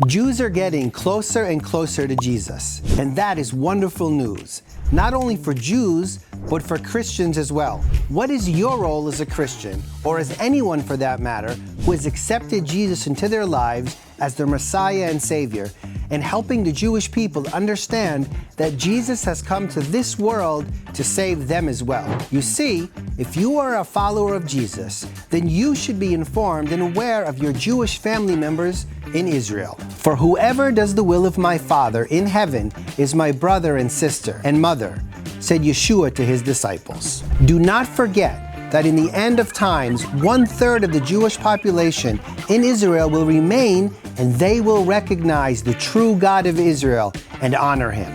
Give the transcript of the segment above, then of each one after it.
Jews are getting closer and closer to Jesus, and that is wonderful news, not only for Jews, but for Christians as well. What is your role as a Christian, or as anyone for that matter, who has accepted Jesus into their lives as their Messiah and Savior, and helping the Jewish people understand that Jesus has come to this world to save them as well? You see, if you are a follower of Jesus, then you should be informed and aware of your Jewish family members in Israel. For whoever does the will of my Father in heaven is my brother and sister and mother, said Yeshua to his disciples. Do not forget that in the end of times, 1/3 of the Jewish population in Israel will remain, and they will recognize the true God of Israel and honor him.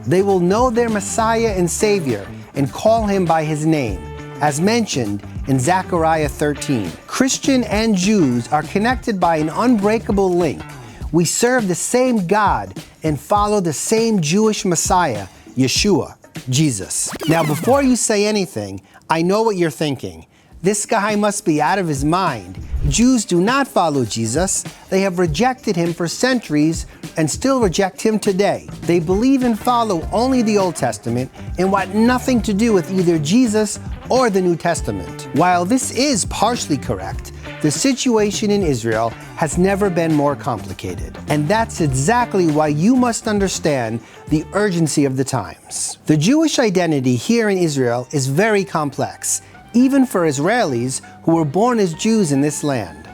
They will know their Messiah and Savior and call him by his name, as mentioned in Zechariah 13. Christian and Jews are connected by an unbreakable link. We serve the same God and follow the same Jewish Messiah, Yeshua, Jesus. Now, before you say anything, I know what you're thinking. This guy must be out of his mind. Jews do not follow Jesus. They have rejected him for centuries and still reject him today. They believe and follow only the Old Testament and want nothing to do with either Jesus or the New Testament. While this is partially correct, the situation in Israel has never been more complicated. And that's exactly why you must understand the urgency of the times. The Jewish identity here in Israel is very complex, even for Israelis who were born as Jews in this land.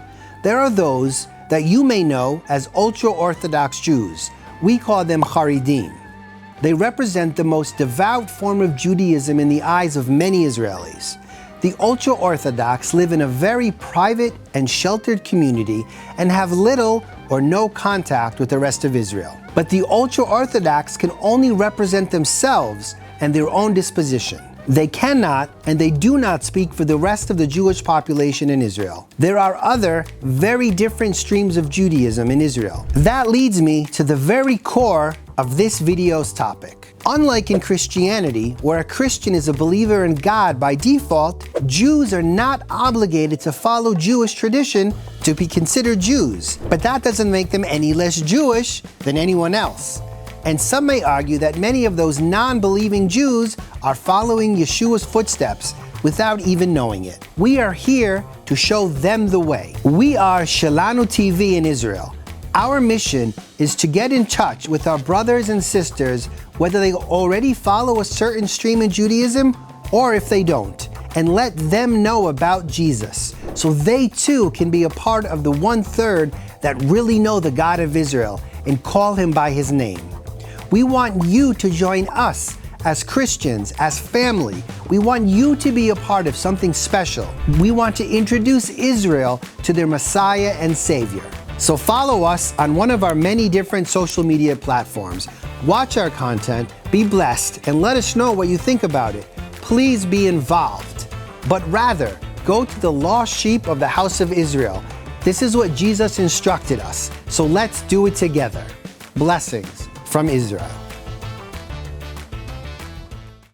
There are those that you may know as ultra-Orthodox Jews. We call them Haredim. They represent the most devout form of Judaism in the eyes of many Israelis. The ultra-Orthodox live in a very private and sheltered community and have little or no contact with the rest of Israel. But the ultra-Orthodox can only represent themselves and their own disposition. They cannot and they do not speak for the rest of the Jewish population in Israel. There are other very different streams of Judaism in Israel. That leads me to the very core of this video's topic. Unlike in Christianity, where a Christian is a believer in God by default, Jews are not obligated to follow Jewish tradition to be considered Jews. But that doesn't make them any less Jewish than anyone else. And some may argue that many of those non-believing Jews are following Yeshua's footsteps without even knowing it. We are here to show them the way. We are Shelanu TV in Israel. Our mission is to get in touch with our brothers and sisters, whether they already follow a certain stream in Judaism or if they don't, and let them know about Jesus, so they too can be a part of the 1/3 that really know the God of Israel and call him by his name. We want you to join us as Christians, as family. We want you to be a part of something special. We want to introduce Israel to their Messiah and Savior. So follow us on one of our many different social media platforms. Watch our content, be blessed, and let us know what you think about it. Please be involved, but rather go to the lost sheep of the house of Israel. This is what Jesus instructed us, so let's do it together. Blessings from Israel.